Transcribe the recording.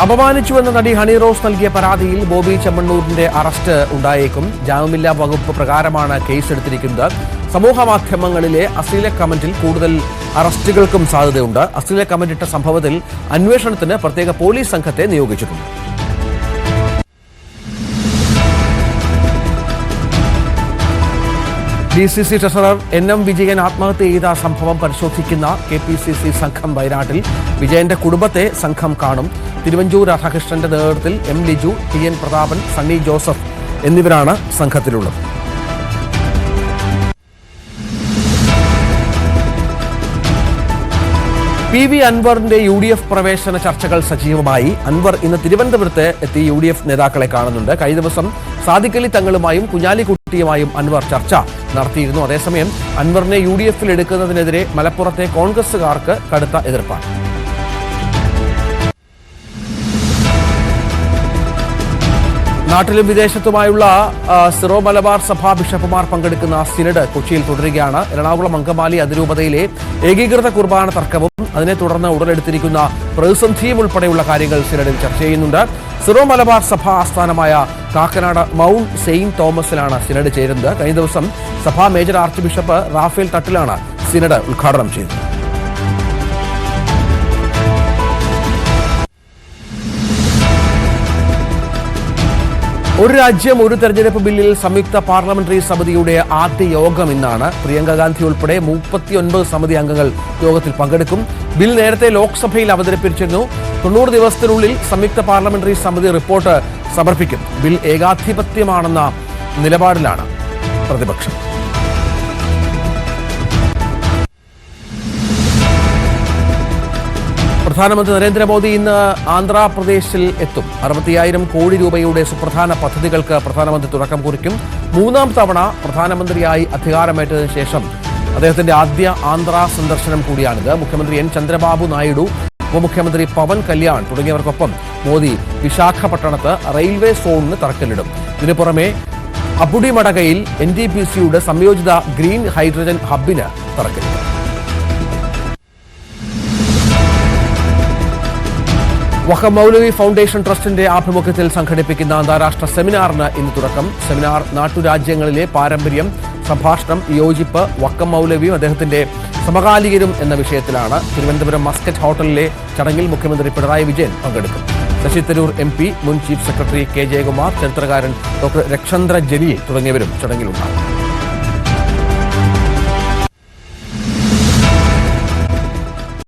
അപമാനിച്ചുവെന്ന നടി ഹണി റോസ് നൽകിയ പരാതിയിൽ ബോബി ചെമ്മണ്ണൂരിന്റെ അറസ്റ്റ് ഉണ്ടായേക്കും. ജാമ്യമില്ലാ വകുപ്പ് പ്രകാരമാണ് കേസെടുത്തിരിക്കുന്നത്. സമൂഹമാധ്യമങ്ങളിലെ അശ്ലീല കമന്റിൽ കൂടുതൽ അറസ്റ്റുകൾക്കും സാധ്യതയുണ്ട്. അശ്ലീല കമന്റിട്ട സംഭവത്തിൽ അന്വേഷണത്തിന് പ്രത്യേക പോലീസ് സംഘത്തെ നിയോഗിച്ചിട്ടുണ്ട്. DCC ട്രഷറർ NM വിജയൻ ആത്മഹത്യ ചെയ്ത സംഭവം പരിശോധിക്കുന്ന KPCC സംഘം വയനാട്ടിൽ. വിജയന്റെ കുടുംബത്തെ സംഘം കാണും. തിരുവഞ്ചൂർ രാധാകൃഷ്ണന്റെ നേതൃത്വത്തിൽ M. ലിജു, TN പ്രതാപൻ, സണ്ണി ജോസഫ് എന്നിവരാണ് സംഘത്തിലുള്ളത്. PV അൻവറിന്റെ UDF പ്രവേശന ചർച്ചകൾ സജീവമായി. അൻവർ ഇന്ന് തിരുവനന്തപുരത്ത് എത്തി UDF നേതാക്കളെ കാണുന്നുണ്ട്. കഴിഞ്ഞ ദിവസം സാദിഖലി തങ്ങളുമായും കുഞ്ഞാലിക്കുട്ടിയുമായും അൻവർ ചർച്ച നടത്തിയിരുന്നു. അതേസമയം അൻവറിനെ UDFൽ എടുക്കുന്നതിനെതിരെ മലപ്പുറത്തെ കോൺഗ്രസുകാർക്ക് കടുത്ത എതിർപ്പാണ്. നാട്ടിലും വിദേശത്തുമായുള്ള സിറോ മലബാർ സഭാ ബിഷപ്പുമാർ പങ്കെടുക്കുന്ന സിനഡ് കൊച്ചിയിൽ തുടരുകയാണ്. എറണാകുളം അങ്കമാലി അതിരൂപതയിലെ ഏകീകൃത കുർബാന തർക്കവും അതിനെ തുടർന്ന് ഉടലെടുത്തിരിക്കുന്ന പ്രതിസന്ധിയും ഉൾപ്പെടെയുള്ള കാര്യങ്ങൾ സിനഡിൽ ചർച്ച ചെയ്യുന്നുണ്ട്. സിറോ മലബാർ സഭാ ആസ്ഥാനമായ കാക്കനാട് മൗണ്ട് സെയിന്റ് തോമസിലാണ് സിനഡ് ചേരുന്നത്. കഴിഞ്ഞ ദിവസം സഭാ മേജർ ആർച്ച് ബിഷപ്പ് റാഫേൽ തട്ടിലാണ് സിനഡ് ഉദ്ഘാടനം ചെയ്തത്. ഒരു രാജ്യം ഒരു തെരഞ്ഞെടുപ്പ് ബില്ലിൽ സംയുക്ത പാർലമെന്ററി സമിതിയുടെ ആദ്യ യോഗം ഇന്നാണ്. പ്രിയങ്ക ഗാന്ധി ഉൾപ്പെടെ 39 സമിതി അംഗങ്ങൾ യോഗത്തിൽ പങ്കെടുക്കും. ബിൽ നേരത്തെ ലോക്സഭയിൽ അവതരിപ്പിച്ചിരുന്നു. 90 ദിവസത്തിനുള്ളിൽ സംയുക്ത പാർലമെന്ററി സമിതി റിപ്പോർട്ട് സമർപ്പിക്കും. ബിൽ ഏകാധിപത്യമാണെന്ന നിലപാടിലാണ് പ്രതിപക്ഷം. പ്രധാനമന്ത്രി നരേന്ദ്രമോദി ഇന്ന് ആന്ധ്രാപ്രദേശിൽ എത്തും. 65,000 കോടി രൂപയുടെ സുപ്രധാന പദ്ധതികൾക്ക് പ്രധാനമന്ത്രി തുടക്കം കുറിക്കും. 3ാം തവണ പ്രധാനമന്ത്രിയായി അധികാരമേറ്റതിനു ശേഷം അദ്ദേഹത്തിന്റെ ആദ്യ ആന്ധ്ര സന്ദർശനം കൂടിയാണിത്. മുഖ്യമന്ത്രി N. ചന്ദ്രബാബു നായിഡു, ഉപമുഖ്യമന്ത്രി പവൻ കല്യാൺ തുടങ്ങിയവർക്കൊപ്പം മോദി വിശാഖപട്ടണത്ത് റെയിൽവേ സോണിന് തറക്കല്ലിടും. ഇതിനു പുറമെ അബുഡിമടകയിൽ NTPCയുടെ സംയോജിത ഗ്രീൻ ഹൈഡ്രജൻ ഹബിന് തറക്കല്ലിടും. വഖഫ് മൗലവി ഫൗണ്ടേഷൻ ട്രസ്റ്റിന്റെ ആഭിമുഖ്യത്തിൽ സംഘടിപ്പിക്കുന്ന അന്താരാഷ്ട്ര സെമിനാറിന് ഇന്ന് തുടക്കം. സെമിനാർ നാട്ടുരാജ്യങ്ങളിലെ പാരമ്പര്യം, സംഭാഷണം, യോജിപ്പ്, വഖഫ് മൗലവിയും അദ്ദേഹത്തിന്റെ സമകാലികരും എന്ന വിഷയത്തിലാണ്. തിരുവനന്തപുരം മസ്കറ്റ് ഹോട്ടലിലെ ചടങ്ങിൽ മുഖ്യമന്ത്രി പിണറായി വിജയൻ പങ്കെടുക്കും. ശശി തരൂർ MP, മുൻ ചീഫ് സെക്രട്ടറി K. ജയകുമാർ, ചരിത്രകാരൻ ഡോക്ടർ രക്ഷന്ദ്ര ജലീൽ തുടങ്ങിയവരും ചടങ്ങിലുണ്ടാകും.